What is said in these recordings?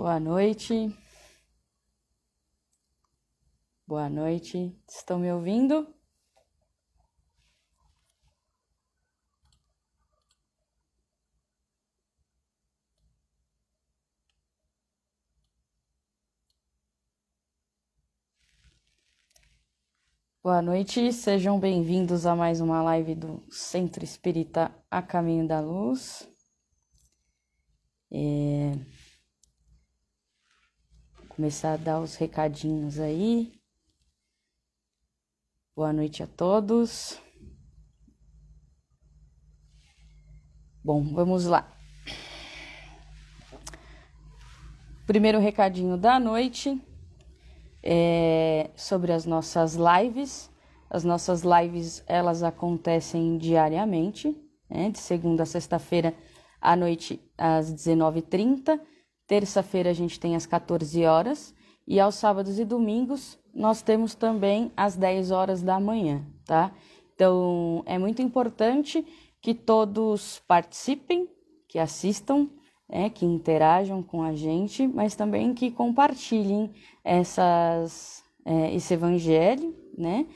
Boa noite. Boa noite. Estão me ouvindo? Boa noite, sejam bem-vindos a mais uma live do Centro Espírita A Caminho da Luz. Vou começar a dar os recadinhos aí. Boa noite a todos. Bom, vamos lá. Primeiro recadinho da noite é sobre as nossas lives. As nossas lives, elas acontecem diariamente, né? De segunda a sexta-feira à noite às 19h30. Terça-feira a gente tem às 14 horas. E aos sábados e domingos nós temos também às 10 horas da manhã, tá? Então, é muito importante que todos participem, que assistam, que interajam com a gente, mas também que compartilhem esse evangelho, né?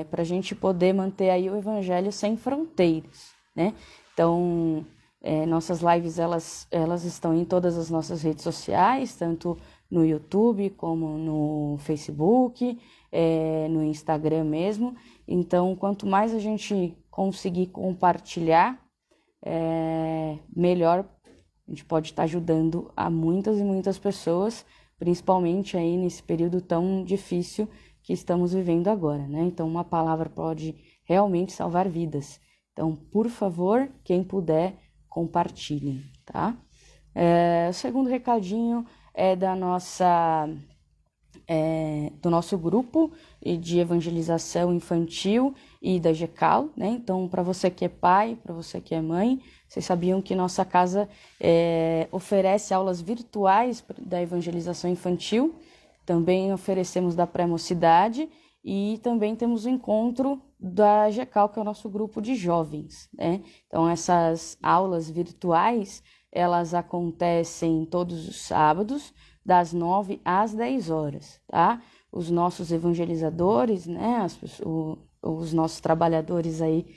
Para a gente poder manter aí o evangelho sem fronteiras, né? Então, nossas lives, elas estão em todas as nossas redes sociais, tanto no YouTube como no Facebook, no Instagram mesmo. Então, quanto mais a gente conseguir compartilhar, melhor a gente pode estar ajudando a muitas e muitas pessoas, principalmente aí nesse período tão difícil que estamos vivendo agora, né? Então, uma palavra pode realmente salvar vidas. Então, por favor, quem puder, compartilhem, tá? O segundo recadinho é do nosso grupo de evangelização infantil e da GECAL, né? Então, para você que é pai, para você que é mãe, vocês sabiam que nossa casa oferece aulas virtuais da evangelização infantil, também oferecemos da pré-mocidade e também temos o encontro da GECAL, que é o nosso grupo de jovens, né? Então, essas aulas virtuais, elas acontecem todos os sábados, das 9 às 10 horas, tá? Os nossos evangelizadores, né? Os nossos trabalhadores aí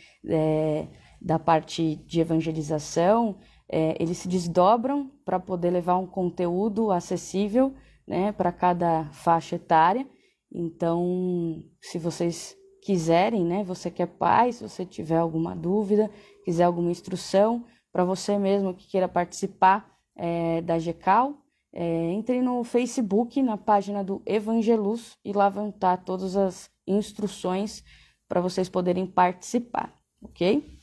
da parte de evangelização, eles se desdobram para poder levar um conteúdo acessível, né, para cada faixa etária. Então, se vocês quiserem, né, você que é pai, se você tiver alguma dúvida, quiser alguma instrução, para você mesmo que queira participar da GECAL, entre no Facebook, na página do Evangeluz, e lá vão estar todas as instruções para vocês poderem participar, ok?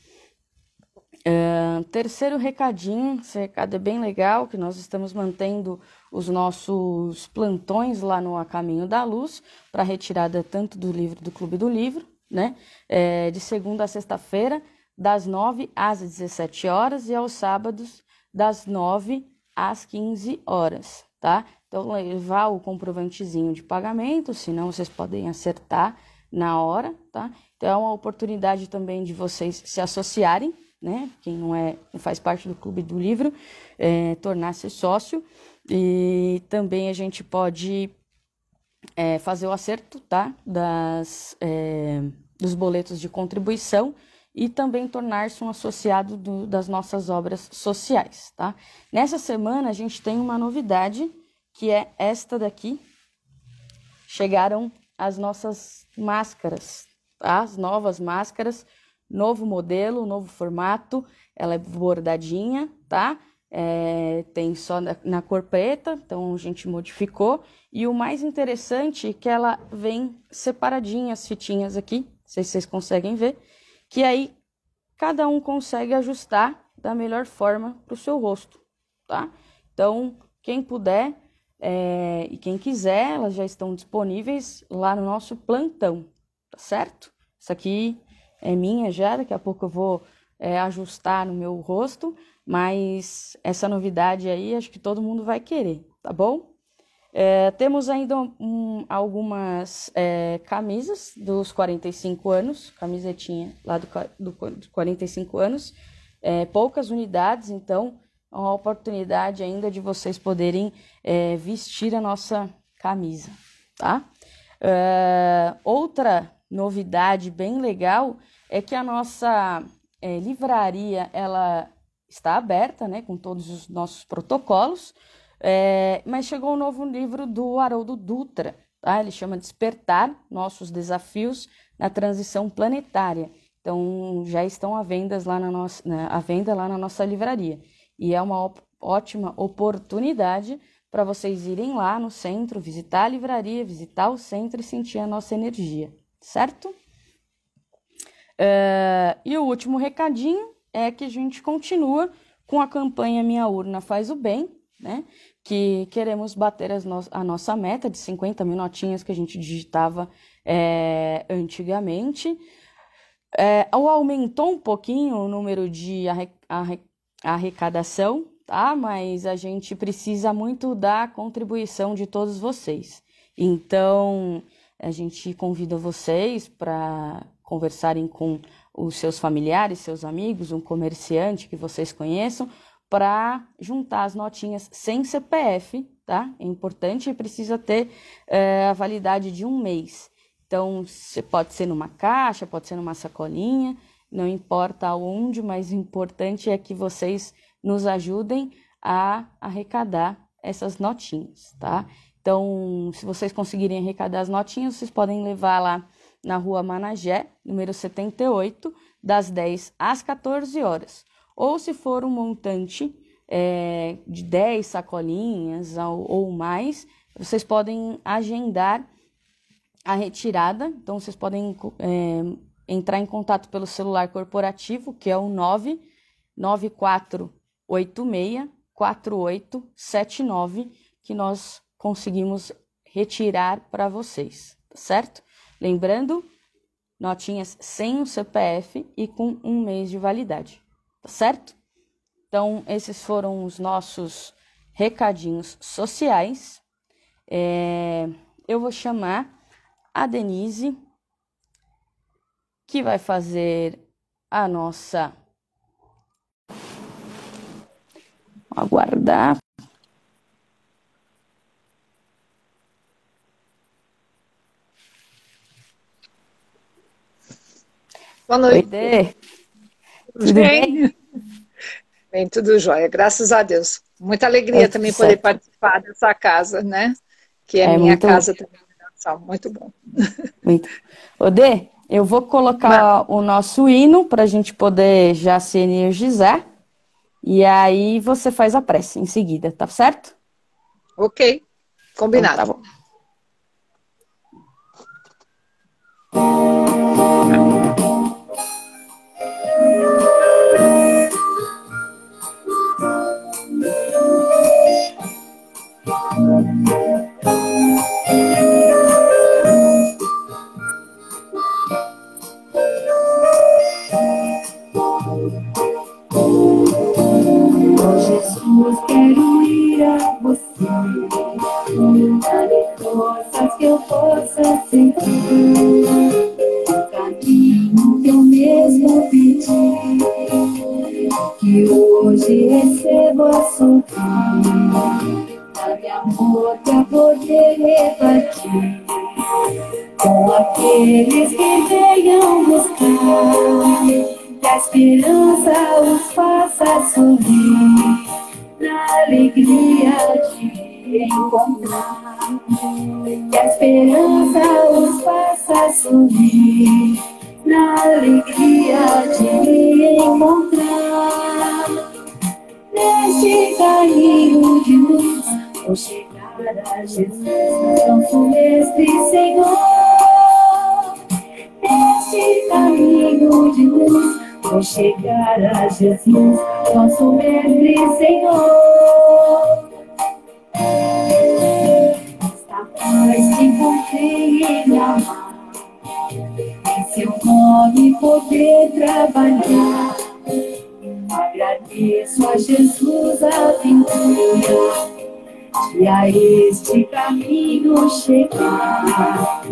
Terceiro recadinho, esse recado é bem legal, que nós estamos mantendo os nossos plantões lá no A Caminho da Luz, para retirada tanto do livro do Clube do Livro, né? De segunda a sexta-feira, das 9 às 17 horas, e aos sábados, das 9 às 15 horas, tá? Então, levar o comprovantezinho de pagamento, senão vocês podem acertar na hora, tá? Então, é uma oportunidade também de vocês se associarem, né? Quem não faz parte do Clube do Livro, tornar-se sócio. E também a gente pode fazer o acerto, tá? Dos boletos de contribuição e também tornar-se um associado das nossas obras sociais, tá? Nessa semana a gente tem uma novidade, que é esta daqui. Chegaram as nossas máscaras, tá? As novas máscaras, novo modelo, novo formato, ela é bordadinha, tá? Tem só na cor preta, então a gente modificou. E o mais interessante é que ela vem separadinha, as fitinhas aqui, não sei se vocês conseguem ver, que aí cada um consegue ajustar da melhor forma para o seu rosto, tá? Então, quem puder e quem quiser, elas já estão disponíveis lá no nosso plantão, tá certo? Isso aqui é minha já, daqui a pouco eu vou ajustar no meu rosto, mas essa novidade aí acho que todo mundo vai querer, tá bom? Temos ainda algumas camisas dos 45 anos, camisetinha lá dos 45 anos, poucas unidades, então uma oportunidade ainda de vocês poderem vestir a nossa camisa, tá? Outra novidade bem legal é que a nossa livraria, ela está aberta, né, com todos os nossos protocolos, mas chegou um novo livro do Haroldo Dutra, tá? Ele chama Despertar Nossos Desafios na Transição Planetária. Então, já estão à venda lá na nossa livraria. E é uma ótima oportunidade para vocês irem lá no centro, visitar a livraria, visitar o centro e sentir a nossa energia, certo? E o último recadinho é que a gente continua com a campanha Minha Urna Faz o Bem, né? Que queremos bater a nossa meta de 50 mil notinhas que a gente digitava antigamente. Aumentou um pouquinho o número de arrecadação, tá? Mas a gente precisa muito da contribuição de todos vocês. Então, a gente convida vocês para conversarem com os seus familiares, seus amigos, um comerciante que vocês conheçam, para juntar as notinhas sem CPF, tá? É importante e precisa ter a validade de 1 mês. Então, pode ser numa caixa, pode ser numa sacolinha, não importa onde, mas o importante é que vocês nos ajudem a arrecadar essas notinhas, tá? Então, se vocês conseguirem arrecadar as notinhas, vocês podem levar lá na Rua Managé, número 78, das 10 às 14 horas. Ou se for um montante de 10 sacolinhas ou mais, vocês podem agendar a retirada. Então, vocês podem entrar em contato pelo celular corporativo, que é o 99486-4879, que nós conseguimos retirar para vocês, tá certo? Lembrando, notinhas sem o CPF e com 1 mês de validade, tá certo? Então, esses foram os nossos recadinhos sociais. Eu vou chamar a Denise, que vai fazer a nossa... Aguardar. Boa noite. Oi, Dê. Tudo bem? Bem, tudo jóia, graças a Deus. Muita alegria também poder participar dessa casa, né? Que é minha casa também. Muito bom. Muito. Ô, Dê, eu vou colocar o nosso hino para a gente poder já se energizar. E aí você faz a prece em seguida, tá certo? Ok, combinado. Então, tá bom. Jesus, quero ir a você, dá-me forças que eu possa seguir o caminho que eu mesmo pedi, que hoje recebo a sorrir, dá-me amor pra poder repartir com aqueles que venham buscar, que a esperança os faça sorrir, na alegria de encontrar, que a esperança os faça sorrir, na alegria de encontrar. Neste caminho de luz, vou chegar a Jesus, nosso Mestre e Senhor. Neste caminho de luz, vou chegar a Jesus, nosso Mestre e Senhor. Esta paz que encontrei em amar, em seu nome poder trabalhar. Agradeço a Jesus a aventura de a este caminho chegar.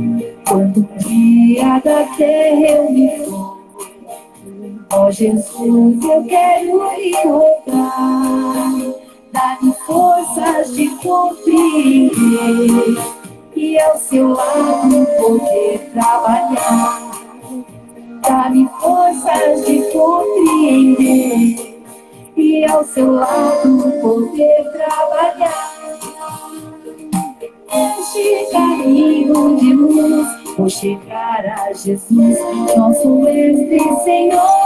Quando o dia da terra eu me for, ó Jesus, eu quero lhe voltar. compreender e ao seu lado poder trabalhar. Dá-me forças de compreender e ao seu lado poder trabalhar. Este caminho de luz, vou chegar a Jesus, nosso Mestre e Senhor.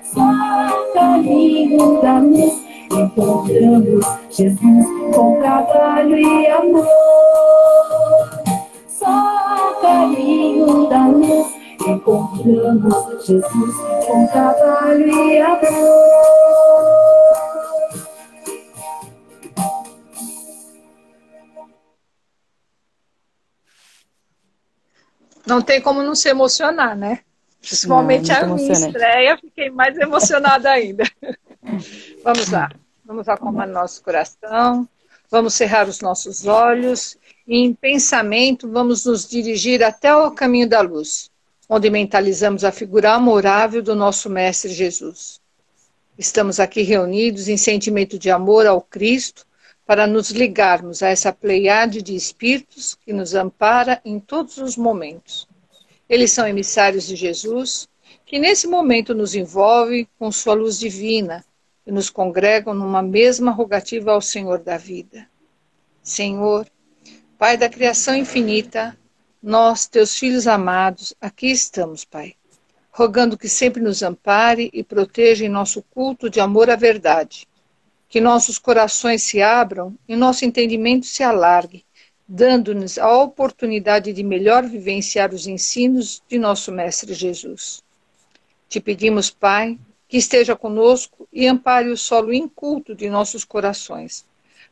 Só o caminho da luz encontramos Jesus com trabalho e amor. Só o caminho da luz encontramos Jesus com trabalho e amor. Não tem como não se emocionar, né? Principalmente a minha estreia, fiquei mais emocionada ainda. Vamos lá. Vamos acalmar nosso coração. Vamos cerrar os nossos olhos. E em pensamento, vamos nos dirigir até o caminho da luz, onde mentalizamos a figura amorável do nosso Mestre Jesus. Estamos aqui reunidos em sentimento de amor ao Cristo, para nos ligarmos a essa pleiade de espíritos que nos ampara em todos os momentos. Eles são emissários de Jesus, que nesse momento nos envolve com sua luz divina e nos congregam numa mesma rogativa ao Senhor da vida. Senhor, Pai da criação infinita, nós, teus filhos amados, aqui estamos, Pai, rogando que sempre nos ampare e proteja em nosso culto de amor à verdade. Que nossos corações se abram e nosso entendimento se alargue, dando-nos a oportunidade de melhor vivenciar os ensinos de nosso Mestre Jesus. Te pedimos, Pai, que esteja conosco e ampare o solo inculto de nossos corações,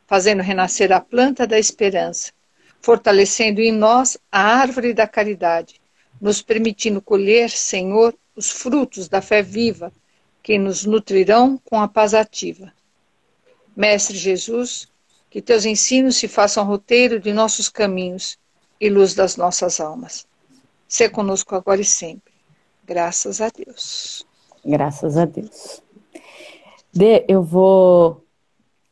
fazendo renascer a planta da esperança, fortalecendo em nós a árvore da caridade, nos permitindo colher, Senhor, os frutos da fé viva, que nos nutrirão com a paz ativa. Mestre Jesus, que teus ensinos se façam roteiro de nossos caminhos e luz das nossas almas. Sê conosco agora e sempre. Graças a Deus. Graças a Deus. Eu vou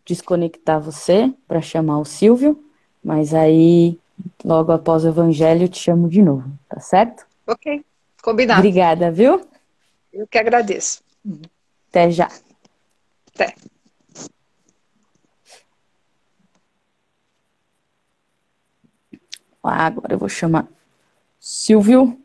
desconectar você para chamar o Silvio, mas aí, logo após o Evangelho, eu te chamo de novo, tá certo? Ok, combinado. Obrigada, viu? Eu que agradeço. Até já. Até. Agora eu vou chamar Silvio.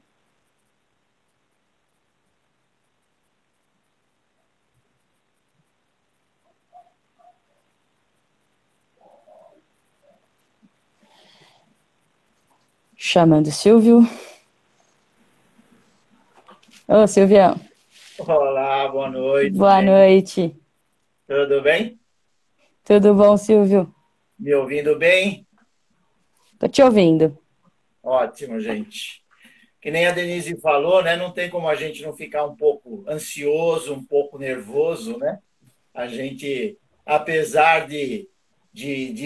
Chamando Silvio. Ô, Silvião. Olá, boa noite. Boa noite. Tudo bem? Tudo bom, Silvio? Me ouvindo bem? Tô te ouvindo. Ótimo, gente. Que nem a Denise falou, né? Não tem como a gente não ficar um pouco ansioso, um pouco nervoso, né? A gente, apesar de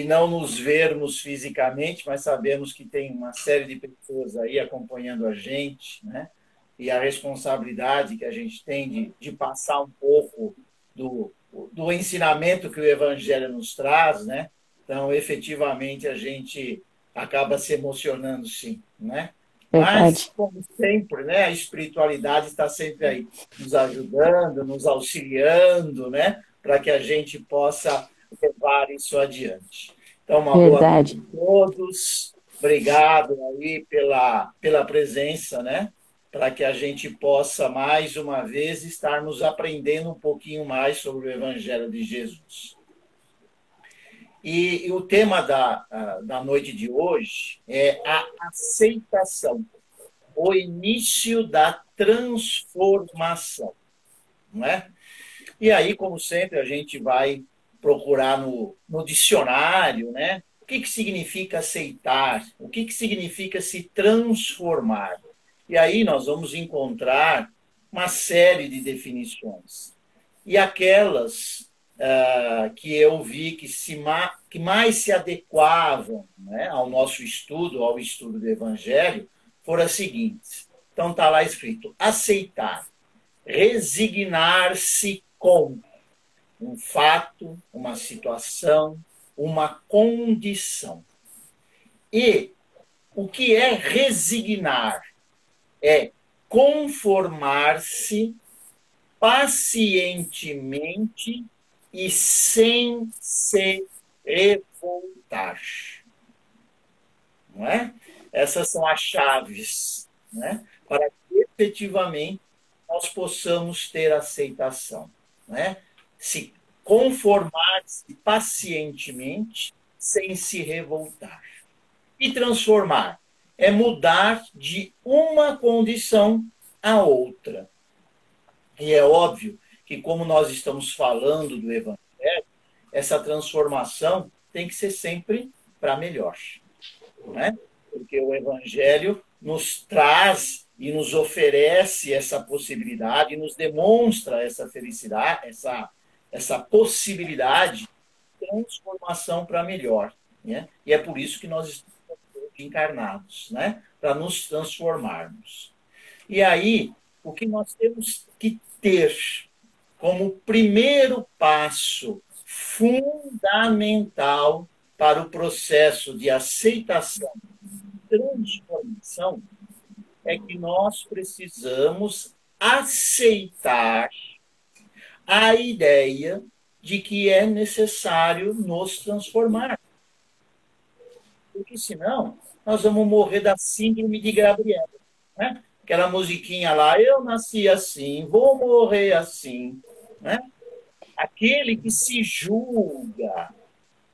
não nos vermos fisicamente, mas sabemos que tem uma série de pessoas aí acompanhando a gente, né? E a responsabilidade que a gente tem de passar um pouco do ensinamento que o Evangelho nos traz, né? Então, efetivamente, a gente acaba se emocionando, sim, né? Verdade. Mas, como sempre, né, a espiritualidade está sempre aí, nos ajudando, nos auxiliando, né, para que a gente possa levar isso adiante. Então, uma Verdade. boa noite a todos. Obrigado aí pela presença, né, para que a gente possa, mais uma vez, estarmos aprendendo um pouquinho mais sobre o Evangelho de Jesus. E o tema da noite de hoje é a aceitação, o início da transformação, não é? E aí, como sempre, a gente vai procurar no dicionário, né? O que significa aceitar? O que significa se transformar? E aí nós vamos encontrar uma série de definições. E aquelas que eu vi que mais se adequavam, né, ao nosso estudo, ao estudo do Evangelho, foram as seguintes. Então está lá escrito: aceitar, resignar-se com um fato, uma situação, uma condição. E o que é resignar? É conformar-se pacientemente e sem se revoltar. Não é? Essas são as chaves, né? Para que efetivamente nós possamos ter aceitação. Né? Se conformar-se pacientemente sem se revoltar. E transformar é mudar de uma condição a outra. E é óbvio que, como nós estamos falando do Evangelho, essa transformação tem que ser sempre para melhor. Né? Porque o Evangelho nos traz e nos oferece essa possibilidade, nos demonstra essa felicidade, essa possibilidade de transformação para melhor. Né? E é por isso que nós estamos encarnados, né? Para nos transformarmos. E aí, o que nós temos que ter como primeiro passo fundamental para o processo de aceitação e transformação é que nós precisamos aceitar a ideia de que é necessário nos transformar. Porque senão nós vamos morrer da síndrome de Gabriela. Né? Aquela musiquinha lá, eu nasci assim, vou morrer assim. Né? Aquele que se julga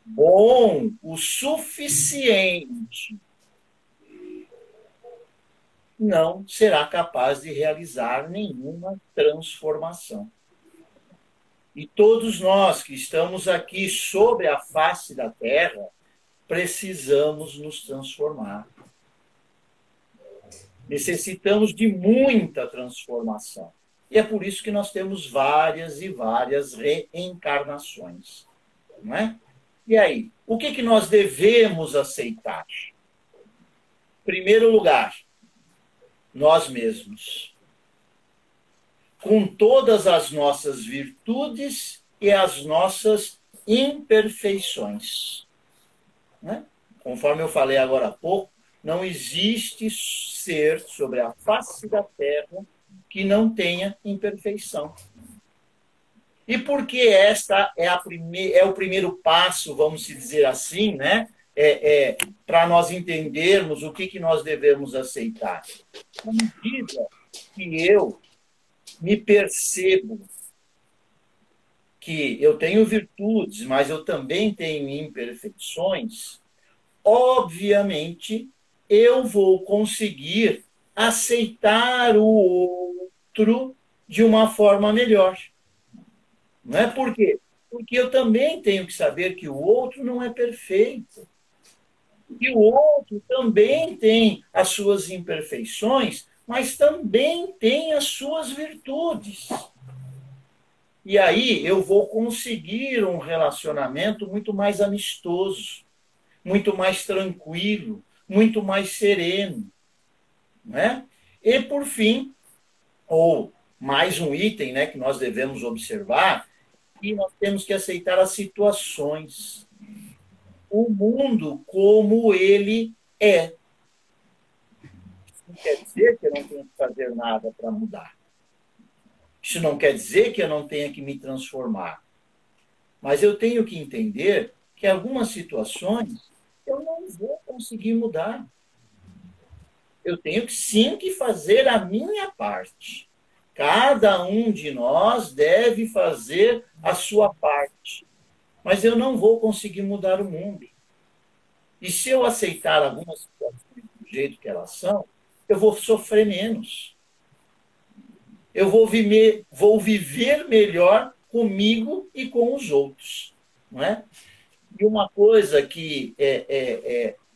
bom o suficiente não será capaz de realizar nenhuma transformação. E todos nós que estamos aqui sobre a face da Terra precisamos nos transformar. Necessitamos de muita transformação. E é por isso que nós temos várias e várias reencarnações. Não é? E aí, o que nós devemos aceitar? Em primeiro lugar, nós mesmos. Com todas as nossas virtudes e as nossas imperfeições. Né? Conforme eu falei agora há pouco, não existe ser sobre a face da Terra que não tenha imperfeição. E porque esta é, é o primeiro passo, vamos dizer assim, né? Para nós entendermos o que nós devemos aceitar. À medida que eu me percebo que eu tenho virtudes, mas eu também tenho imperfeições, obviamente eu vou conseguir aceitar o outro de uma forma melhor. Não é por quê? Porque eu também tenho que saber que o outro não é perfeito. Que o outro também tem as suas imperfeições, mas também tem as suas virtudes. E aí eu vou conseguir um relacionamento muito mais amistoso, muito mais tranquilo, muito mais sereno. Né? E, por fim, ou mais um item, né, que nós devemos observar, que nós temos que aceitar as situações. O mundo como ele é. Isso não quer dizer que eu não tenho que fazer nada para mudar. Isso não quer dizer que eu não tenha que me transformar. Mas eu tenho que entender que algumas situações eu não vou conseguir mudar. Eu tenho sim que fazer a minha parte. Cada um de nós deve fazer a sua parte. Mas eu não vou conseguir mudar o mundo. E se eu aceitar algumas situações do jeito que elas são, eu vou sofrer menos. Eu vou viver melhor comigo e com os outros. Não é? E uma coisa que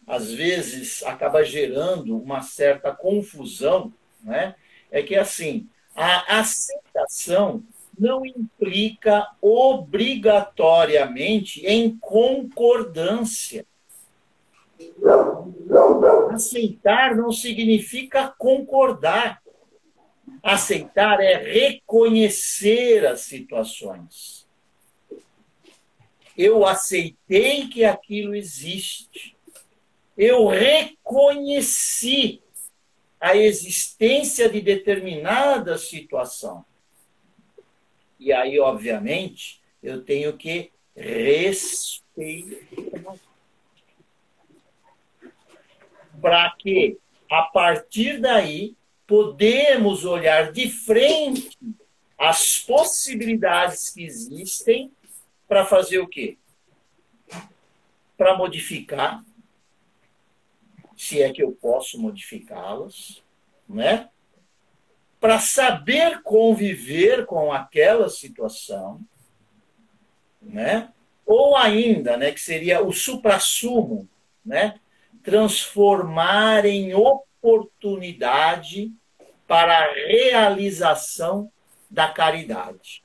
às vezes acaba gerando uma certa confusão, né? É que assim, a aceitação não implica obrigatoriamente em concordância. Aceitar não significa concordar. Aceitar é reconhecer as situações. Eu aceitei que aquilo existe. Eu reconheci a existência de determinada situação. E aí, obviamente, eu tenho que respeitar. Para que, a partir daí, podemos olhar de frente as possibilidades que existem para fazer o quê? Para modificar, se é que eu posso modificá-las, né? Para saber conviver com aquela situação, né? Ou ainda, né, que seria o suprassumo, né? Transformar em oportunidade para a realização da caridade.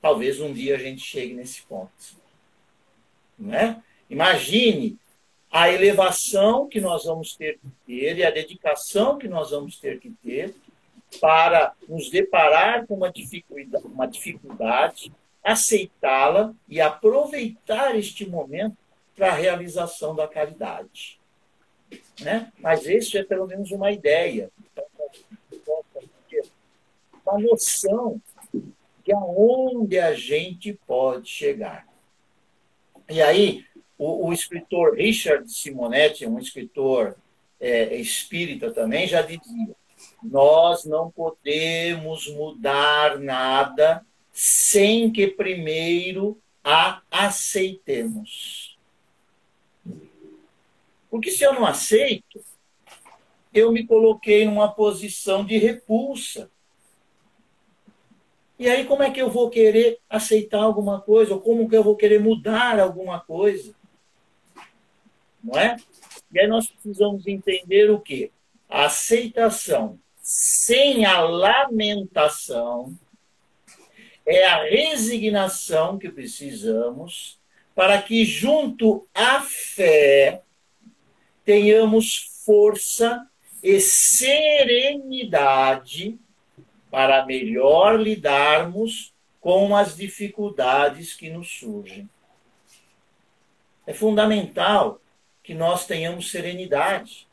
Talvez um dia a gente chegue nesse ponto. Né? Imagine a elevação que nós vamos ter que ter e a dedicação que nós vamos ter que ter para nos deparar com uma dificuldade, aceitá-la e aproveitar este momento para a realização da caridade. Né? Mas isso é pelo menos uma ideia. Uma noção de aonde a gente pode chegar. E aí, o escritor Richard Simonetti, um escritor espírita também, já dizia: nós não podemos mudar nada sem que primeiro a aceitemos. Porque se eu não aceito, eu me coloquei numa posição de repulsa. E aí como é que eu vou querer aceitar alguma coisa? Ou como que eu vou querer mudar alguma coisa? Não é? E aí nós precisamos entender o quê? A aceitação sem a lamentação é a resignação que precisamos para que, junto à fé, tenhamos força e serenidade para melhor lidarmos com as dificuldades que nos surgem. É fundamental que nós tenhamos serenidade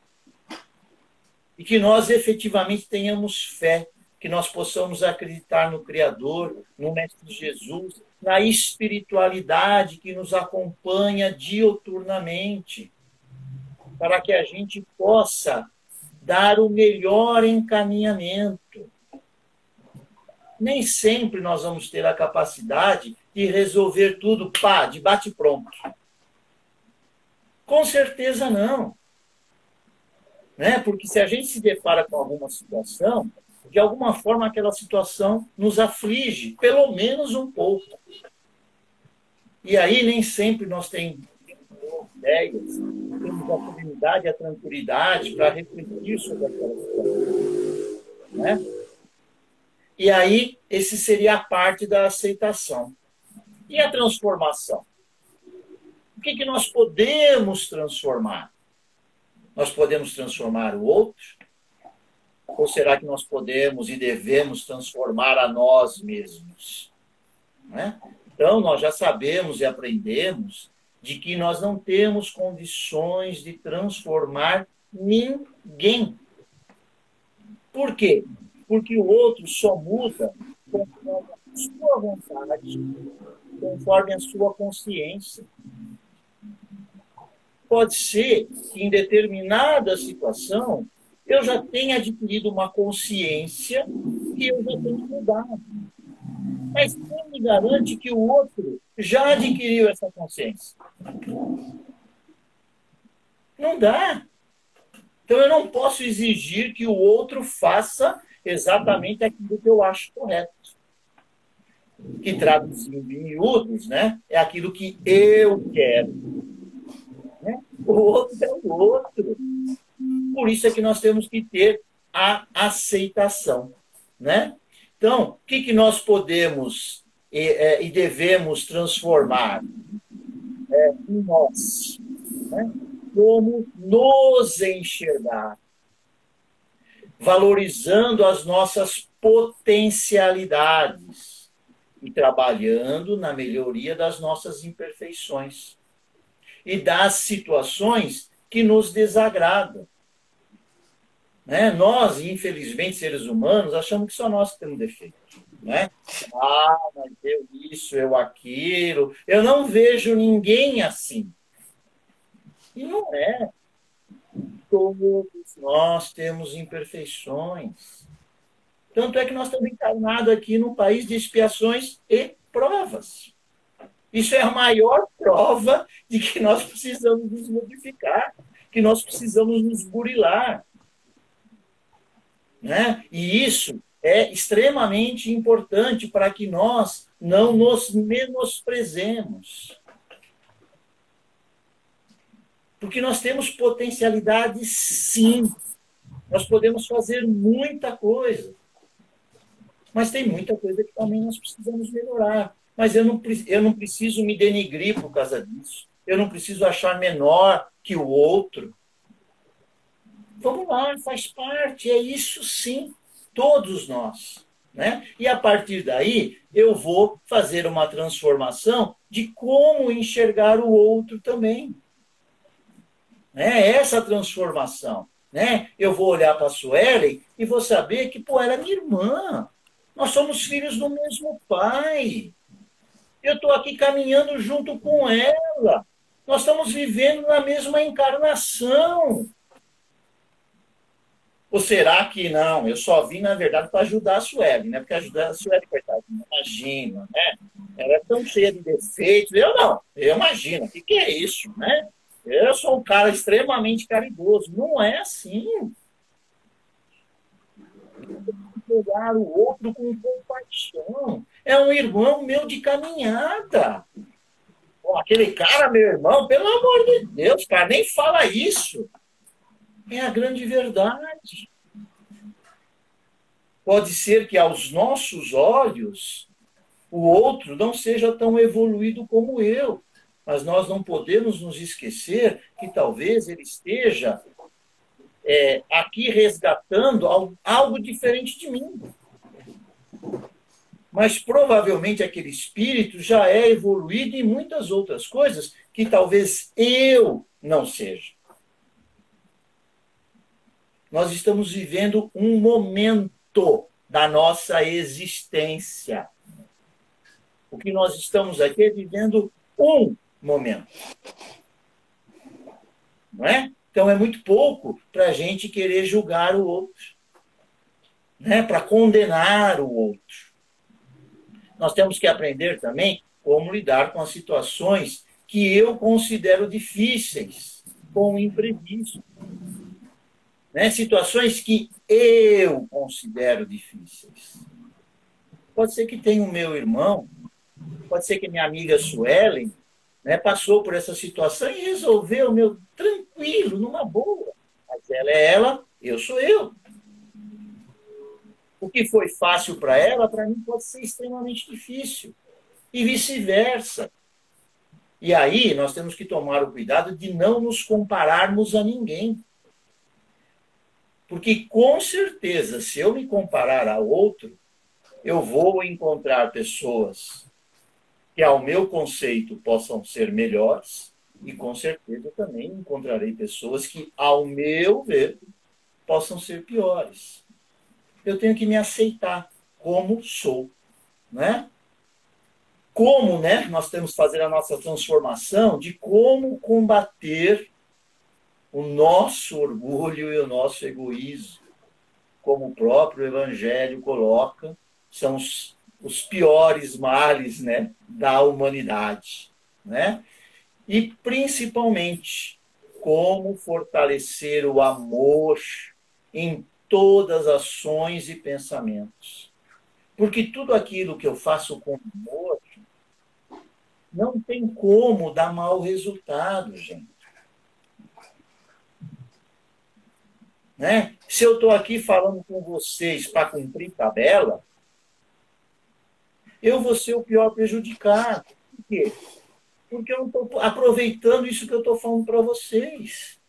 e que nós efetivamente tenhamos fé, que nós possamos acreditar no Criador, no Mestre Jesus, na espiritualidade que nos acompanha diuturnamente, para que a gente possa dar o melhor encaminhamento. Nem sempre nós vamos ter a capacidade de resolver tudo, de bate-pronto. Com certeza não. Né? Porque se a gente se depara com alguma situação, de alguma forma aquela situação nos aflige, pelo menos um pouco. E aí nem sempre nós temos ideias, temos a serenidade e a tranquilidade para refletir sobre aquela situação. Né? E aí, esse seria a parte da aceitação. E a transformação? O que nós podemos transformar? Nós podemos transformar o outro? Ou será que nós podemos e devemos transformar a nós mesmos? Né? Então, nós já sabemos e aprendemos de que nós não temos condições de transformar ninguém. Por quê? Porque o outro só muda conforme a sua vontade, conforme a sua consciência. Pode ser que em determinada situação eu já tenha adquirido uma consciência que eu já tenho que mudar. Mas quem me garante que o outro já adquiriu essa consciência? Não dá. Então eu não posso exigir que o outro faça exatamente aquilo que eu acho correto. Que traduzindo em miúdos, né, é aquilo que eu quero. Né? O outro é o outro. Por isso é que nós temos que ter a aceitação. Né? Então, o que nós podemos e devemos transformar em nós? Né? Como nos enxergar, valorizando as nossas potencialidades, e trabalhando na melhoria das nossas imperfeições e das situações que nos desagradam. Né? Nós, infelizmente, seres humanos, achamos que só nós temos defeito. Né? Ah, mas eu isso, eu aquilo. Eu não vejo ninguém assim. E não é. Todos nós temos imperfeições. Tanto é que nós estamos encarnados aqui num país de expiações e provas. Isso é a maior prova de que nós precisamos nos modificar, que nós precisamos nos burilar. Né? E isso é extremamente importante para que nós não nos menosprezemos. Porque nós temos potencialidade, sim. Nós podemos fazer muita coisa. Mas tem muita coisa que também nós precisamos melhorar. Mas eu não preciso me denigrir por causa disso. Eu não preciso achar menor que o outro. Vamos lá, faz parte, é isso sim, todos nós. Né? E a partir daí, eu vou fazer uma transformação de como enxergar o outro também. Né? Essa transformação. Né? Eu vou olhar para a Suelen e vou saber que, pô, ela é minha irmã. Nós somos filhos do mesmo pai. Eu estou aqui caminhando junto com ela. Nós estamos vivendo na mesma encarnação. Ou será que não? Eu só vim, na verdade, para ajudar a Sueli, né? Porque ajudar a Sueli, coitada, imagina, né? Ela é tão cheia de defeitos. Eu não, eu imagino. O que é isso, né? Eu sou um cara extremamente caridoso. Não é assim. Olhar o outro com compaixão. É um irmão meu de caminhada. Pô, aquele cara, meu irmão, pelo amor de Deus, cara, nem fala isso. É a grande verdade. Pode ser que aos nossos olhos o outro não seja tão evoluído como eu, mas nós não podemos nos esquecer que talvez ele esteja aqui resgatando algo diferente de mim. Mas provavelmente aquele espírito já é evoluído em muitas outras coisas que talvez eu não seja. Nós estamos vivendo um momento da nossa existência. O que nós estamos aqui é vivendo um momento. Não é? Então é muito pouco para a gente querer julgar o outro, né? Para condenar o outro. Nós temos que aprender também como lidar com as situações que eu considero difíceis, com o imprevisto. Né? Situações que eu considero difíceis. Pode ser que tenha o meu irmão, pode ser que minha amiga Suelen, né, passou por essa situação e resolveu, tranquilo, numa boa. Mas ela é ela, eu sou eu. O que foi fácil para ela, para mim pode ser extremamente difícil. E vice-versa. E aí nós temos que tomar o cuidado de não nos compararmos a ninguém. Porque, com certeza, se eu me comparar a outro, eu vou encontrar pessoas que, ao meu conceito, possam ser melhores e, com certeza, também encontrarei pessoas que, ao meu ver, possam ser piores. Eu tenho que me aceitar como sou. Né? Como, né, nós temos que fazer a nossa transformação de como combater o nosso orgulho e o nosso egoísmo, como o próprio Evangelho coloca, são os piores males, né, da humanidade. Né? E, principalmente, como fortalecer o amor em todas as ações e pensamentos. Porque tudo aquilo que eu faço com amor não tem como dar mau resultado, gente. Né? Se eu estou aqui falando com vocês para cumprir tabela, eu vou ser o pior prejudicado. Por quê? Porque eu não estou aproveitando isso que eu estou falando para vocês.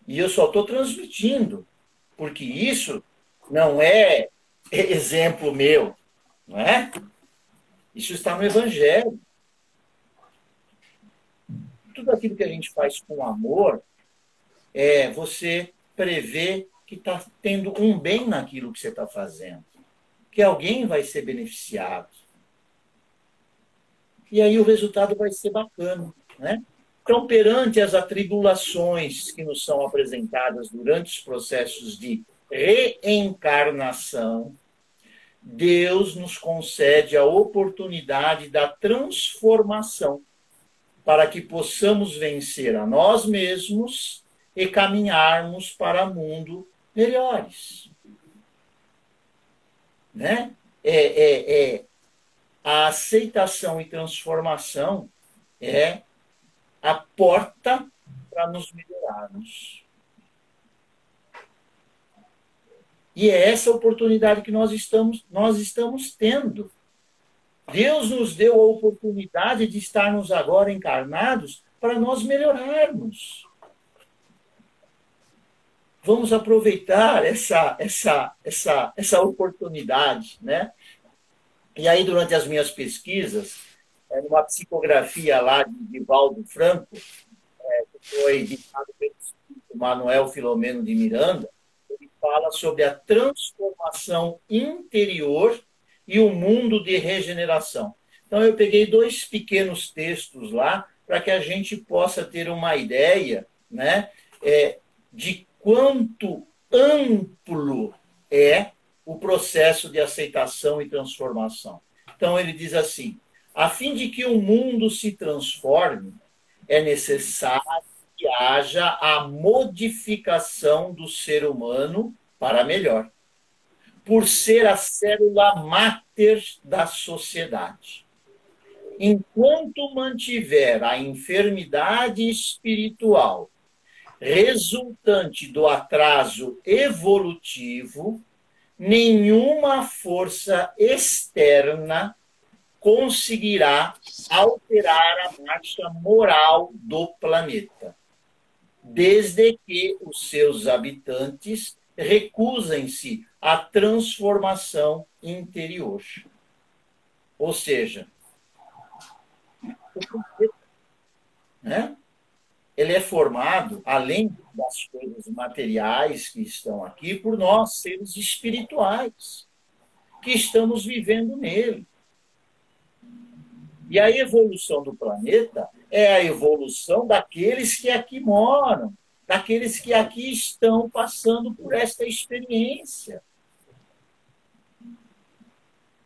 E eu só estou transmitindo, porque isso não é exemplo meu. Não é? Isso está no Evangelho. Tudo aquilo que a gente faz com amor é você prever que está tendo um bem naquilo que você está fazendo. Que alguém vai ser beneficiado. E aí o resultado vai ser bacana, né? Então, perante as atribulações que nos são apresentadas durante os processos de reencarnação, Deus nos concede a oportunidade da transformação para que possamos vencer a nós mesmos e caminharmos para mundo melhores. Né? A aceitação e transformação é a porta para nos melhorarmos. E é essa oportunidade que nós estamos tendo. Deus nos deu a oportunidade de estarmos agora encarnados para nós melhorarmos. Vamos aproveitar essa oportunidade, né? E aí, durante as minhas pesquisas, numa psicografia lá de Divaldo Franco, que foi ditado pelo espírito Manuel Filomeno de Miranda, ele fala sobre a transformação interior e o mundo de regeneração. Então, eu peguei 2 pequenos textos lá para que a gente possa ter uma ideia, né, de quanto amplo é o processo de aceitação e transformação. Então, ele diz assim: a fim de que o mundo se transforme, é necessário que haja a modificação do ser humano para melhor, por ser a célula máter da sociedade. Enquanto mantiver a enfermidade espiritual resultante do atraso evolutivo, nenhuma força externa conseguirá alterar a marcha moral do planeta, desde que os seus habitantes recusem-se à transformação interior. Ou seja, o planeta, né, ele é formado, além das coisas materiais que estão aqui, por nós, seres espirituais, que estamos vivendo nele. E a evolução do planeta é a evolução daqueles que aqui moram, daqueles que aqui estão passando por esta experiência.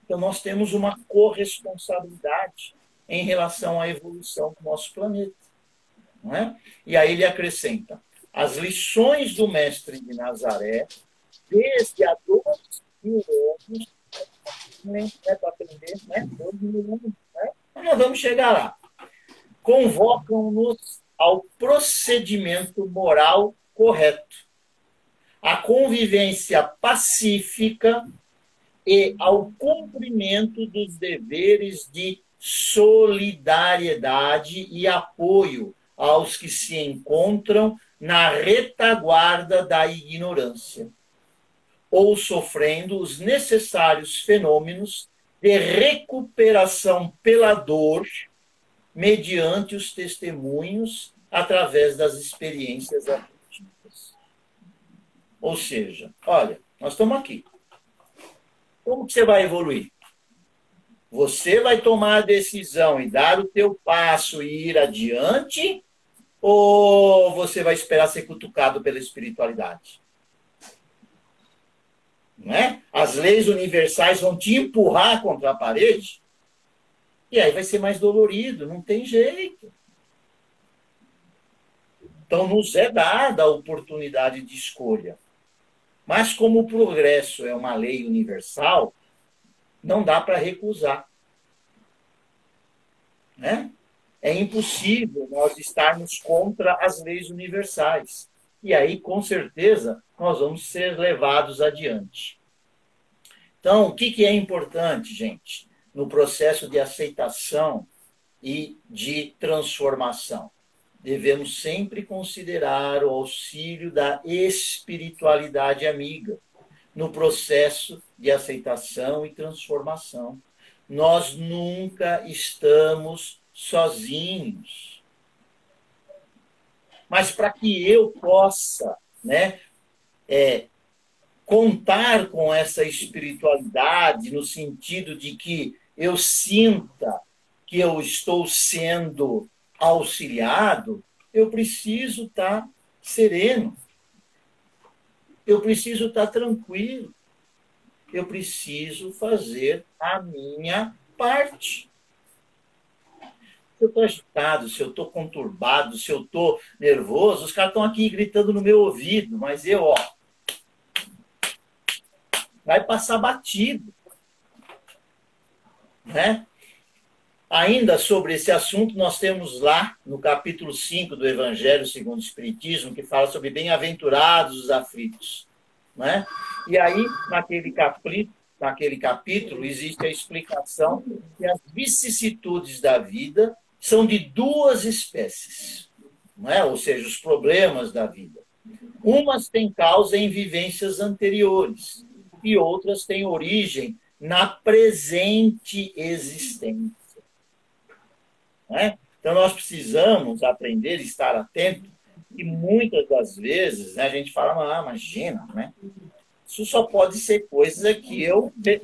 Então, nós temos uma corresponsabilidade em relação à evolução do nosso planeta. Não é? E aí ele acrescenta: as lições do Mestre de Nazaré, desde há 2.000 anos, para aprender, né? 2.000 anos, né? Nós vamos chegar lá. Convocam-nos ao procedimento moral correto, à convivência pacífica e ao cumprimento dos deveres de solidariedade e apoio aos que se encontram na retaguarda da ignorância, ou sofrendo os necessários fenômenos de recuperação pela dor, mediante os testemunhos, através das experiências afetivas. Ou seja, olha, nós estamos aqui. Como que você vai evoluir? Você vai tomar a decisão e dar o teu passo e ir adiante, ou você vai esperar ser cutucado pela espiritualidade? Não é? As leis universais vão te empurrar contra a parede, e aí vai ser mais dolorido, não tem jeito. Então, nos é dada a oportunidade de escolha. Mas como o progresso é uma lei universal, não dá para recusar. Né? É impossível nós estarmos contra as leis universais. E aí, com certeza, nós vamos ser levados adiante. Então, o que é importante, gente, no processo de aceitação e de transformação? Devemos sempre considerar o auxílio da espiritualidade amiga, no processo de aceitação e transformação. Nós nunca estamos sozinhos. Mas para que eu possa, né, contar com essa espiritualidade, no sentido de que eu sinta que eu estou sendo auxiliado, eu preciso estar sereno. Eu preciso estar tranquilo. Eu preciso fazer a minha parte. Se eu estou agitado, se eu estou conturbado, se eu estou nervoso, os caras estão aqui gritando no meu ouvido, mas eu, vai passar batido. Né? Ainda sobre esse assunto, nós temos lá no capítulo 5 do Evangelho segundo o Espiritismo, que fala sobre bem-aventurados os aflitos. Né? E aí, naquele capítulo, existe a explicação que as vicissitudes da vida são de duas espécies, não é? Ou seja, os problemas da vida. Umas têm causa em vivências anteriores e outras têm origem na presente existência. Não é? Então, nós precisamos aprender a estar atento e muitas das vezes, né, a gente fala, imagina, né? Isso só pode ser coisa que eu, né,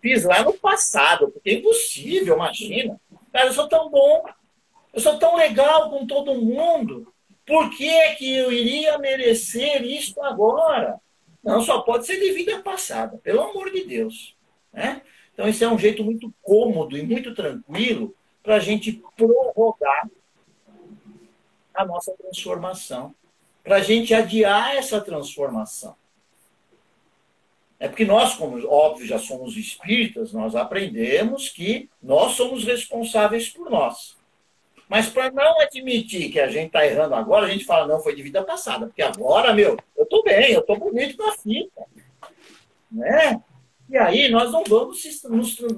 fiz lá no passado, porque é impossível, imagina. Cara, eu sou tão bom, eu sou tão legal com todo mundo, por que eu iria merecer isto agora? Não, só pode ser de vida passada, pelo amor de Deus. Né? Então, esse é um jeito muito cômodo e muito tranquilo para a gente prorrogar a nossa transformação, para a gente adiar essa transformação. É porque nós, como óbvio, já somos espíritas, nós aprendemos que nós somos responsáveis por nós. Mas para não admitir que a gente está errando agora, a gente fala, não, foi de vida passada. Porque agora, eu estou bem, eu estou bonito na fita. Né? E aí nós não vamos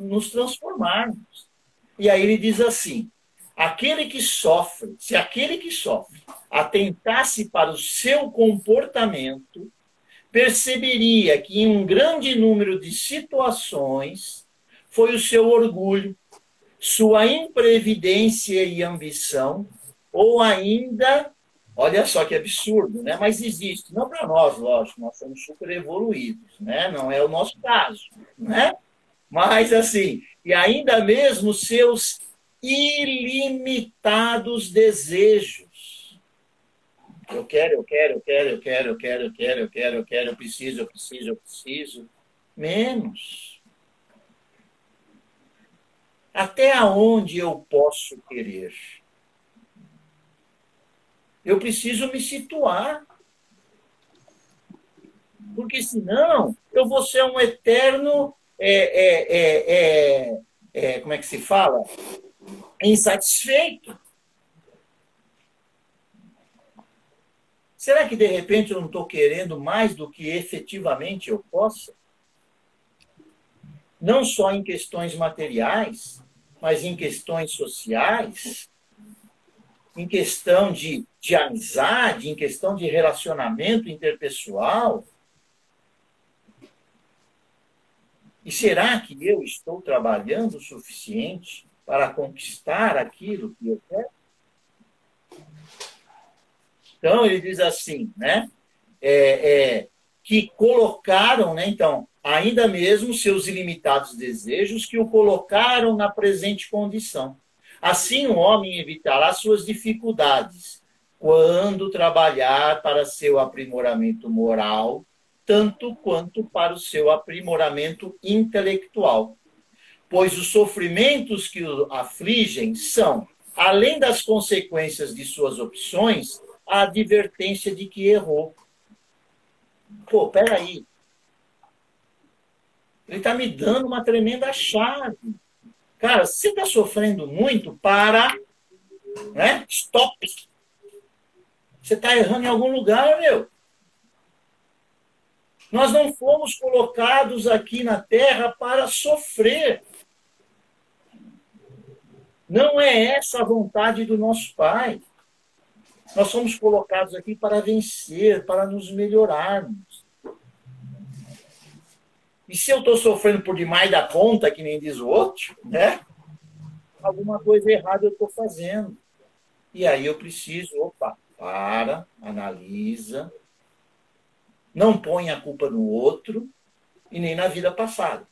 nos transformarmos. E aí ele diz assim, se aquele que sofre atentasse para o seu comportamento, perceberia que em um grande número de situações foi o seu orgulho, sua imprevidência e ambição, ou ainda, olha só que absurdo, né? Mas existe, não para nós, lógico, nós somos super evoluídos, né? Não é o nosso caso, né? Mas assim, e ainda mesmo seus ilimitados desejos. Eu quero, eu preciso. Menos. Até onde eu posso querer? Eu preciso me situar. Porque senão eu vou ser um eterno, como é que se fala? Insatisfeito. Será que, de repente, eu não estou querendo mais do que efetivamente eu possa? Não só em questões materiais, mas em questões sociais, em questão de amizade, em questão de relacionamento interpessoal. E será que eu estou trabalhando o suficiente para conquistar aquilo que eu quero? Então, ele diz assim, né? Que colocaram, né? Então, ainda mesmo seus ilimitados desejos que o colocaram na presente condição. Assim, o homem evitará suas dificuldades quando trabalhar para seu aprimoramento moral, tanto quanto para o seu aprimoramento intelectual. Pois os sofrimentos que o afligem são, além das consequências de suas opções, a advertência de que errou. Pô, peraí. Ele está me dando uma tremenda chave. Cara, se você está sofrendo muito, para. Né? Stop. Você está errando em algum lugar, meu. Nós não fomos colocados aqui na Terra para sofrer. Não é essa a vontade do nosso Pai. Nós somos colocados aqui para vencer, para nos melhorarmos. E se eu estou sofrendo por demais da conta, que nem diz o outro, né? Alguma coisa errada eu estou fazendo. E aí eu preciso, opa, para, analisa, não põe a culpa no outro e nem na vida passada.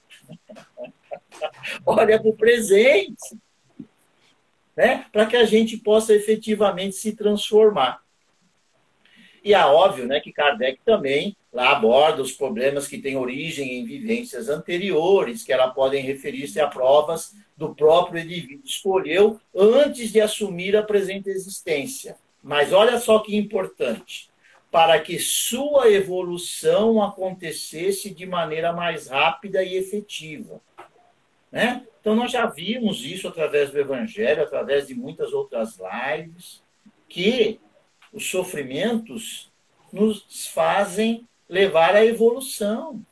Olha para o presente, né? Para que a gente possa efetivamente se transformar. E é óbvio, né, que Kardec também lá aborda os problemas que têm origem em vivências anteriores, que elas podem referir-se a provas do próprio indivíduo escolheu antes de assumir a presente existência. Mas olha só que importante, para que sua evolução acontecesse de maneira mais rápida e efetiva, né? Então nós já vimos isso através do Evangelho, através de muitas outras lives, que os sofrimentos nos fazem levar à evolução.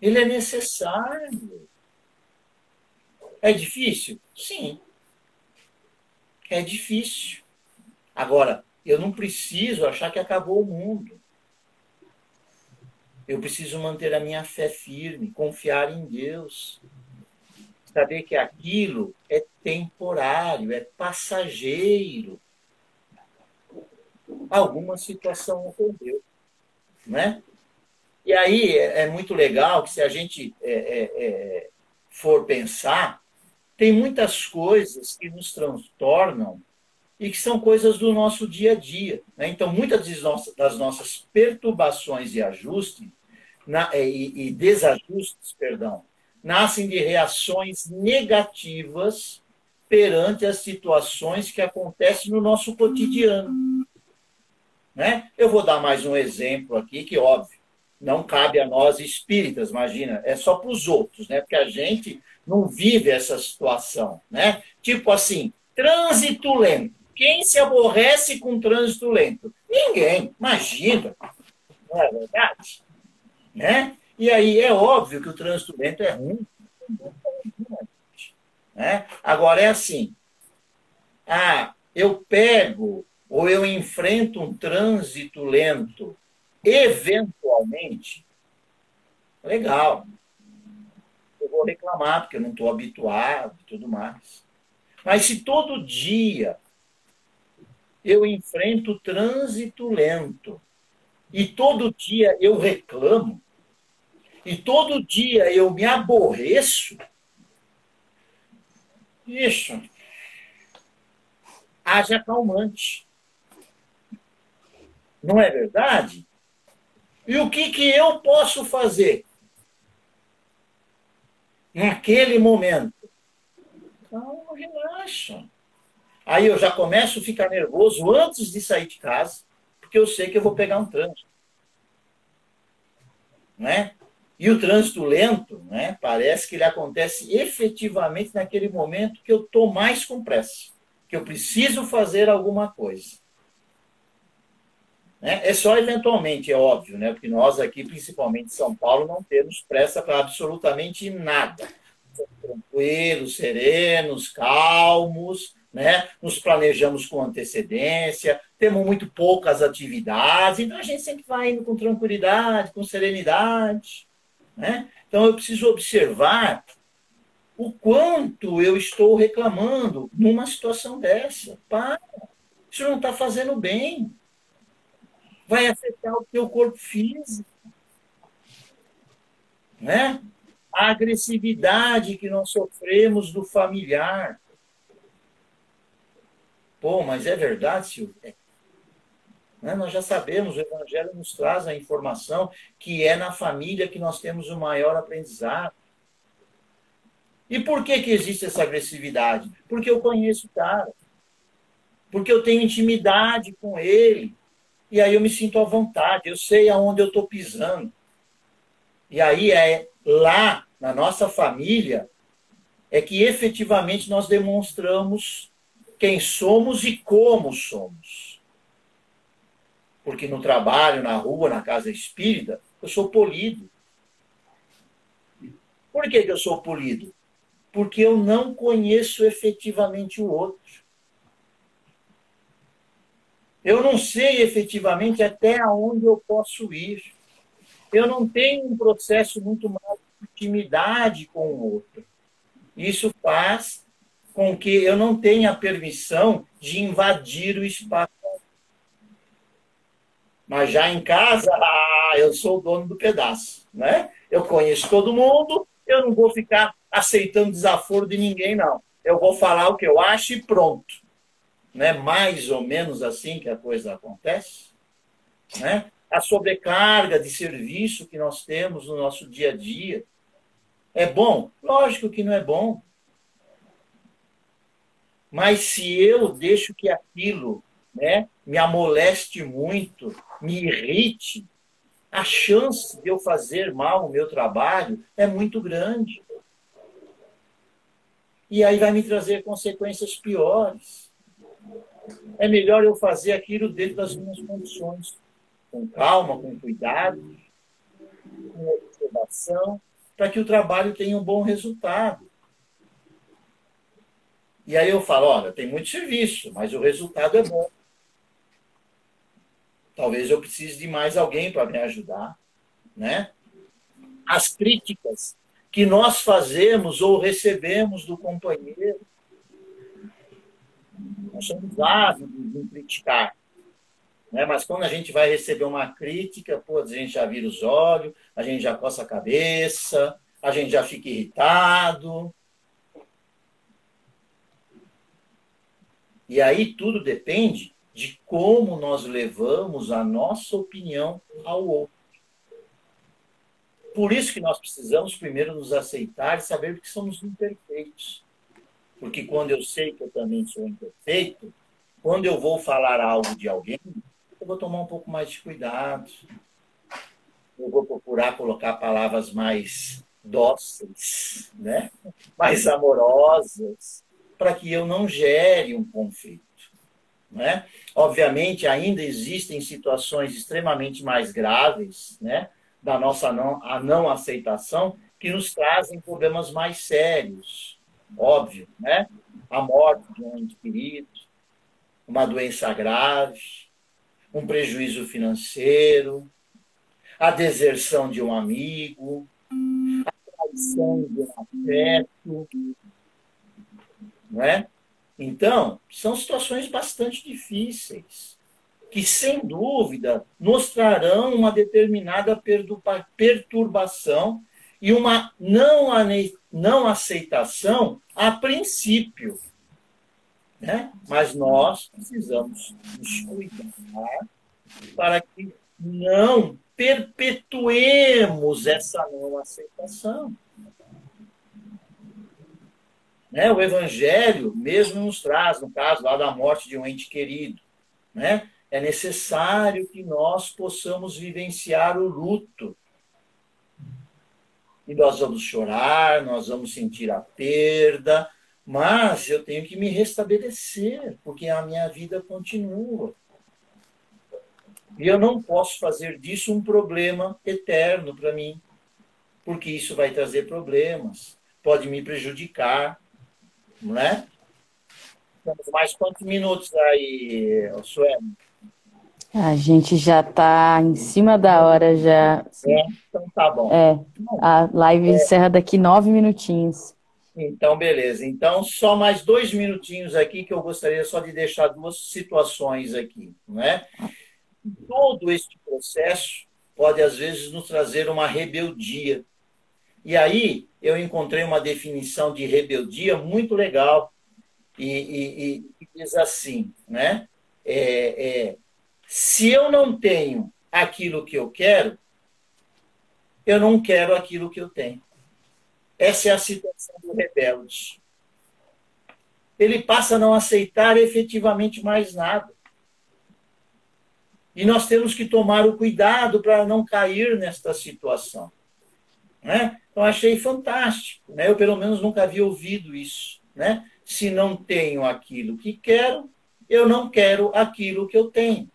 Ele é necessário. É difícil? Sim. É difícil. Agora, eu não preciso achar que acabou o mundo. Eu preciso manter a minha fé firme, confiar em Deus. Saber que aquilo é temporário, é passageiro. Alguma situação ocorreu, né? E aí é muito legal que se a gente for pensar, tem muitas coisas que nos transtornam e que são coisas do nosso dia a dia, né? Então, muitas das nossas perturbações e ajustes, e desajustes, perdão, nascem de reações negativas perante as situações que acontecem no nosso cotidiano. Né? Eu vou dar mais um exemplo aqui, que, óbvio, não cabe a nós espíritas, imagina, é só para os outros, né? Porque a gente não vive essa situação. Né? Tipo assim, trânsito lento. Quem se aborrece com trânsito lento? Ninguém, imagina. Não é verdade? Né? E aí é óbvio que o trânsito lento é ruim. Né? Agora é assim, eu pego ou eu enfrento um trânsito lento, eventualmente, legal. Eu vou reclamar, porque eu não estou habituado e tudo mais. Mas se todo dia eu enfrento trânsito lento, e todo dia eu reclamo, e todo dia eu me aborreço, isso, haja calmante. Não é verdade? E o que eu posso fazer naquele momento? Então, relaxa. Aí eu já começo a ficar nervoso antes de sair de casa, porque eu sei que eu vou pegar um trânsito. Né? E o trânsito lento, né, parece que ele acontece efetivamente naquele momento que eu estou mais com pressa, que eu preciso fazer alguma coisa. Né? É só eventualmente, é óbvio, né? Porque nós aqui, principalmente em São Paulo, não temos pressa para absolutamente nada. Somos tranquilos, serenos, calmos, né? Nos planejamos com antecedência, temos muito poucas atividades, então a gente sempre vai indo com tranquilidade, com serenidade. Né? Então eu preciso observar o quanto eu estou reclamando numa situação dessa. Para, isso não está fazendo bem. Vai afetar o teu corpo físico. Né? A agressividade que nós sofremos do familiar. Pô, mas é verdade, Silvio? Né? Nós já sabemos, o Evangelho nos traz a informação que é na família que nós temos o maior aprendizado. E por que existe essa agressividade? Porque eu conheço o cara. Porque eu tenho intimidade com ele. E aí eu me sinto à vontade, eu sei aonde eu estou pisando. E aí é lá, na nossa família, é que efetivamente nós demonstramos quem somos e como somos. Porque no trabalho, na rua, na casa espírita, eu sou polido. Por que eu sou polido? Porque eu não conheço efetivamente o outro. Eu não sei efetivamente até onde eu posso ir. eu não tenho um processo muito mais de intimidade com o outro. Isso faz com que eu não tenha permissão de invadir o espaço. Mas já em casa, eu sou o dono do pedaço, né? Eu conheço todo mundo, eu não vou ficar aceitando desaforo de ninguém, não. Eu vou falar o que eu acho e pronto. Né? Mais ou menos assim que a coisa acontece. Né? A sobrecarga de serviço que nós temos no nosso dia a dia. É bom? Lógico que não é bom. Mas se eu deixo que aquilo, né, me amoleste muito, me irrite, a chance de eu fazer mal o meu trabalho é muito grande. E aí vai me trazer consequências piores. É melhor eu fazer aquilo dentro das minhas condições, com calma, com cuidado, com observação, para que o trabalho tenha um bom resultado. E aí eu falo, olha, tem muito serviço, mas o resultado é bom. Talvez eu precise de mais alguém para me ajudar, né? As críticas que nós fazemos ou recebemos do companheiro, nós somos ávidos em criticar, né? Mas quando a gente vai receber uma crítica, pô, a gente já vira os olhos, a gente já coça a cabeça, a gente já fica irritado. E aí tudo depende de como nós levamos a nossa opinião ao outro. Por isso que nós precisamos primeiro nos aceitar e saber que somos imperfeitos. Porque quando eu sei que eu também sou imperfeito, quando eu vou falar algo de alguém, eu vou tomar um pouco mais de cuidado. Eu vou procurar colocar palavras mais dóceis, né? Mais amorosas, para que eu não gere um conflito. Né? Obviamente, ainda existem situações extremamente mais graves, né, da nossa não aceitação, que nos trazem problemas mais sérios. Óbvio, né? A morte de um ente querido, uma doença grave, um prejuízo financeiro, a deserção de um amigo, a traição de um afeto, não é? Então, são situações bastante difíceis, que, sem dúvida, nos trarão uma determinada perturbação e uma não aceitação a princípio. Né? Mas nós precisamos nos cuidar para que não perpetuemos essa não aceitação. Né? O Evangelho mesmo nos traz, no caso lá da morte de um ente querido, né? É necessário que nós possamos vivenciar o luto. E nós vamos chorar, nós vamos sentir a perda, mas eu tenho que me restabelecer, porque a minha vida continua. E eu não posso fazer disso um problema eterno para mim, porque isso vai trazer problemas, pode me prejudicar. Não é? Temos mais quantos minutos aí, Sueli? A gente já está em cima da hora já. Então tá bom. A live encerra daqui 9 minutinhos. Então, beleza. Então, só mais 2 minutinhos aqui que eu gostaria só de deixar 2 situações aqui. Não é? Todo este processo pode, às vezes, nos trazer uma rebeldia. E aí, eu encontrei uma definição de rebeldia muito legal. E diz assim, né? Se eu não tenho aquilo que eu não quero aquilo que eu tenho. Essa é a situação do rebelde. Ele passa a não aceitar efetivamente mais nada. E nós temos que tomar o cuidado para não cair nesta situação. Né? Então, achei fantástico. Né? Eu, pelo menos, nunca havia ouvido isso. Né? Se não tenho aquilo que quero, eu não quero aquilo que eu tenho.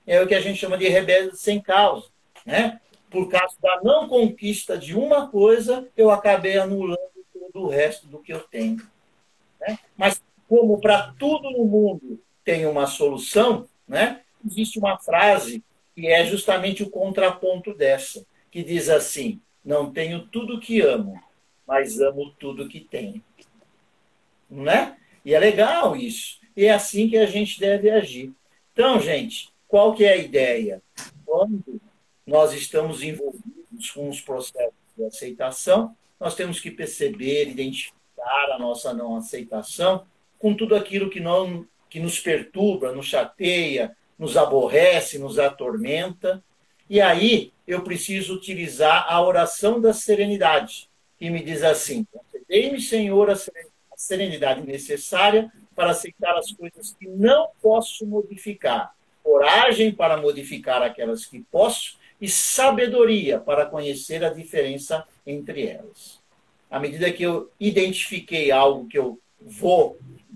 É o que a gente chama de rebelde sem causa. Né? Por causa da não conquista de uma coisa, eu acabei anulando todo o resto do que eu tenho. Né? Mas, como para tudo no mundo tem uma solução, né? Existe uma frase que é justamente o contraponto dessa, que diz assim: não tenho tudo que amo, mas amo tudo que tenho. Não é? E é legal isso. E é assim que a gente deve agir. Então, gente, qual que é a ideia? Quando nós estamos envolvidos com os processos de aceitação, nós temos que perceber, identificar a nossa não aceitação com tudo aquilo que nos perturba, nos chateia, nos aborrece, nos atormenta. E aí eu preciso utilizar a oração da serenidade, que me diz assim: concedei-me, Senhor, a serenidade necessária para aceitar as coisas que não posso modificar, coragem para modificar aquelas que posso e sabedoria para conhecer a diferença entre elas. À medida que eu identifiquei algo que eu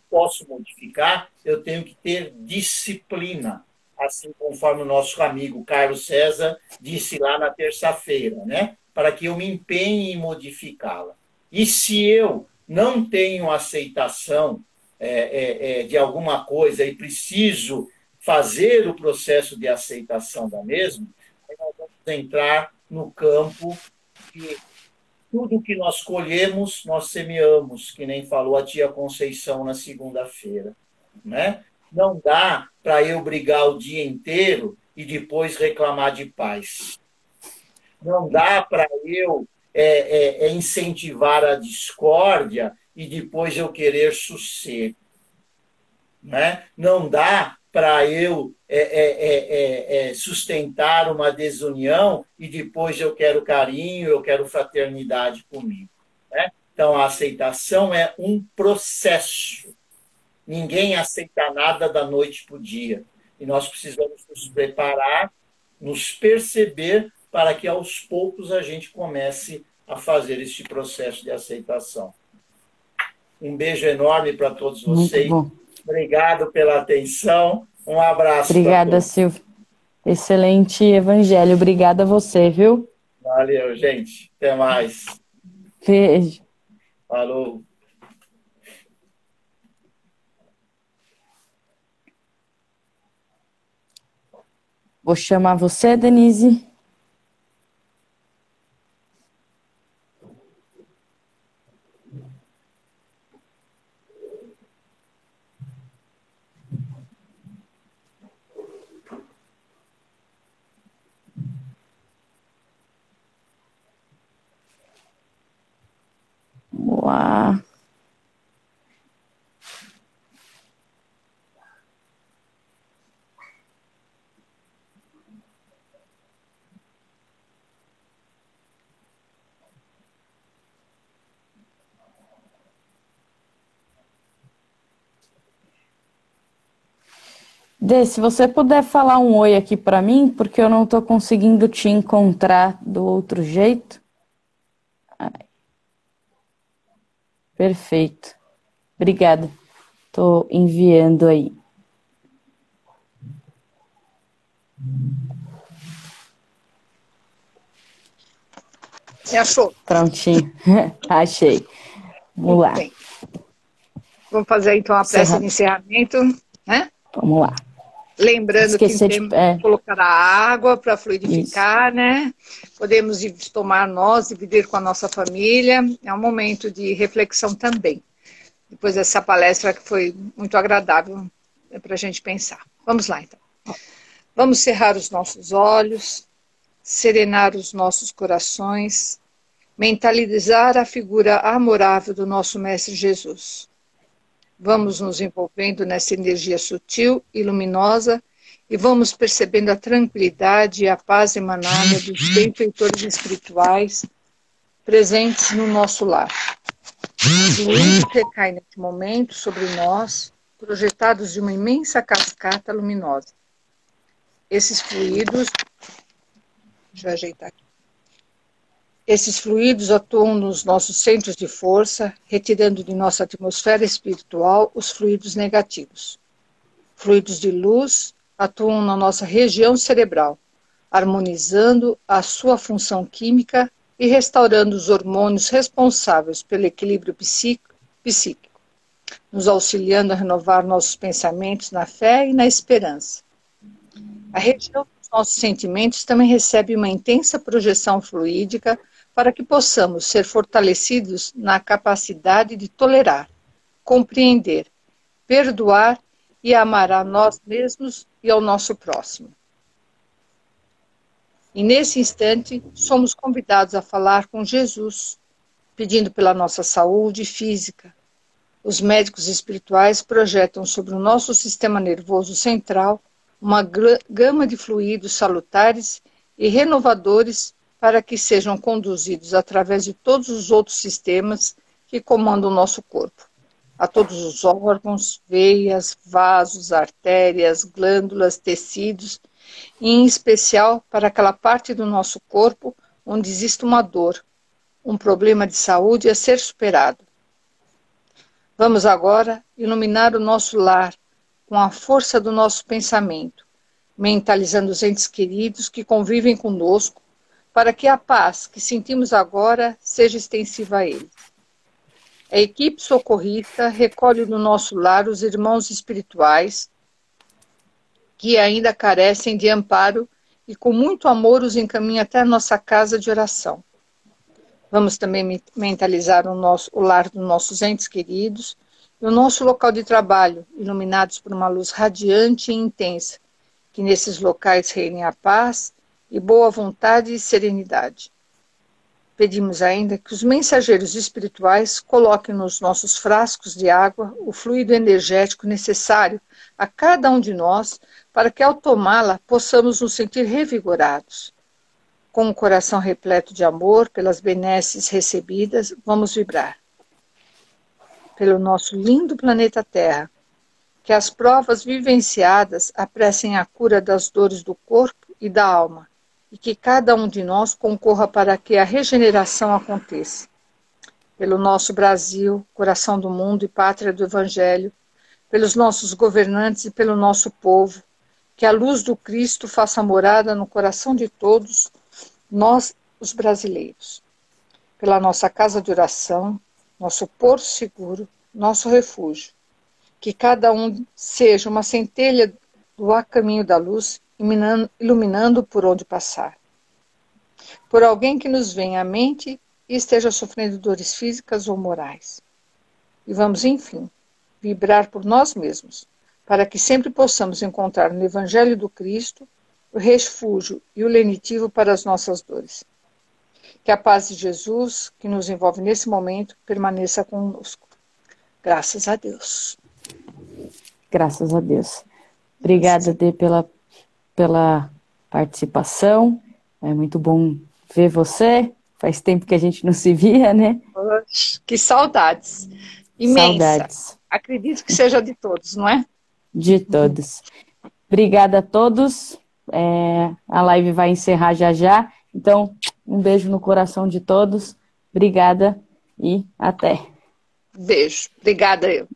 posso modificar, eu tenho que ter disciplina, assim conforme o nosso amigo Carlos César disse lá na terça-feira, né? Para que eu me empenhe em modificá-la. E se eu não tenho aceitação de alguma coisa e preciso fazer o processo de aceitação da mesma, aí nós vamos entrar no campo que tudo que nós colhemos, nós semeamos, que nem falou a tia Conceição na segunda-feira, né? Não dá para eu brigar o dia inteiro e depois reclamar de paz. Não dá para eu incentivar a discórdia e depois eu querer sossego. Né? Não dá para eu sustentar uma desunião e depois eu quero carinho, eu quero fraternidade comigo. Né? Então, a aceitação é um processo. Ninguém aceita nada da noite para o dia. E nós precisamos nos preparar, nos perceber, para que aos poucos a gente comece a fazer este processo de aceitação. Um beijo enorme para todos vocês. Muito bom. Obrigado pela atenção. Um abraço. Obrigada, Silvio. Excelente evangelho. Obrigada a você, viu? Valeu, gente. Até mais. Beijo. Falou. Vou chamar você, Denise. Vamos lá. Dê, se você puder falar um oi aqui para mim, porque eu não estou conseguindo te encontrar do outro jeito. Ai. Perfeito. Obrigada. Estou enviando aí. Você achou? Prontinho. Achei. Vamos lá. Bem. Vamos fazer então a prece de encerramento, né? Vamos lá. Lembrando que temos que colocar a água para fluidificar, isso, né? Podemos tomar nós, dividir com a nossa família. É um momento de reflexão também. Depois dessa palestra que foi muito agradável para a gente pensar. Vamos lá, então. Vamos cerrar os nossos olhos, serenar os nossos corações, mentalizar a figura amorável do nosso Mestre Jesus. Vamos nos envolvendo nessa energia sutil e luminosa e vamos percebendo a tranquilidade e a paz emanada dos benfeitores espirituais presentes no nosso lar. Fluidos recaem neste momento sobre nós, projetados de uma imensa cascata luminosa. Esses fluidos, deixa eu ajeitar aqui. Esses fluidos atuam nos nossos centros de força, retirando de nossa atmosfera espiritual os fluidos negativos. Fluidos de luz atuam na nossa região cerebral, harmonizando a sua função química e restaurando os hormônios responsáveis pelo equilíbrio psíquico, nos auxiliando a renovar nossos pensamentos na fé e na esperança. A região dos nossos sentimentos também recebe uma intensa projeção fluídica para que possamos ser fortalecidos na capacidade de tolerar, compreender, perdoar e amar a nós mesmos e ao nosso próximo. E nesse instante, somos convidados a falar com Jesus, pedindo pela nossa saúde física. Os médicos espirituais projetam sobre o nosso sistema nervoso central uma gama de fluidos salutares e renovadores para que sejam conduzidos através de todos os outros sistemas que comandam o nosso corpo, a todos os órgãos, veias, vasos, artérias, glândulas, tecidos, e em especial para aquela parte do nosso corpo onde existe uma dor, um problema de saúde a ser superado. Vamos agora iluminar o nosso lar com a força do nosso pensamento, mentalizando os entes queridos que convivem conosco, para que a paz que sentimos agora seja extensiva a eles. A equipe socorrista recolhe no nosso lar os irmãos espirituais que ainda carecem de amparo e com muito amor os encaminha até a nossa casa de oração. Vamos também mentalizar o lar dos nossos entes queridos e o nosso local de trabalho, iluminados por uma luz radiante e intensa, que nesses locais reine a paz e boa vontade e serenidade. Pedimos ainda que os mensageiros espirituais coloquem nos nossos frascos de água o fluido energético necessário a cada um de nós para que ao tomá-la possamos nos sentir revigorados. Com o coração repleto de amor pelas benesses recebidas, vamos vibrar. Pelo nosso lindo planeta Terra, que as provas vivenciadas apressem a cura das dores do corpo e da alma, e que cada um de nós concorra para que a regeneração aconteça. Pelo nosso Brasil, coração do mundo e pátria do Evangelho, pelos nossos governantes e pelo nosso povo, que a luz do Cristo faça morada no coração de todos, nós, os brasileiros. Pela nossa casa de oração, nosso porto seguro, nosso refúgio. Que cada um seja uma centelha do caminho da luz, iluminando por onde passar. Por alguém que nos venha à mente e esteja sofrendo dores físicas ou morais. E vamos, enfim, vibrar por nós mesmos, para que sempre possamos encontrar no Evangelho do Cristo o refúgio e o lenitivo para as nossas dores. Que a paz de Jesus, que nos envolve nesse momento, permaneça conosco. Graças a Deus. Graças a Deus. Obrigada, Dê, pela participação. É muito bom ver você. Faz tempo que a gente não se via, né? Poxa, que saudades. Imensa. Saudades. Acredito que seja de todos, não é? De todos. Obrigada a todos. A live vai encerrar já já. Então, um beijo no coração de todos. Obrigada e até. Beijo. Obrigada eu.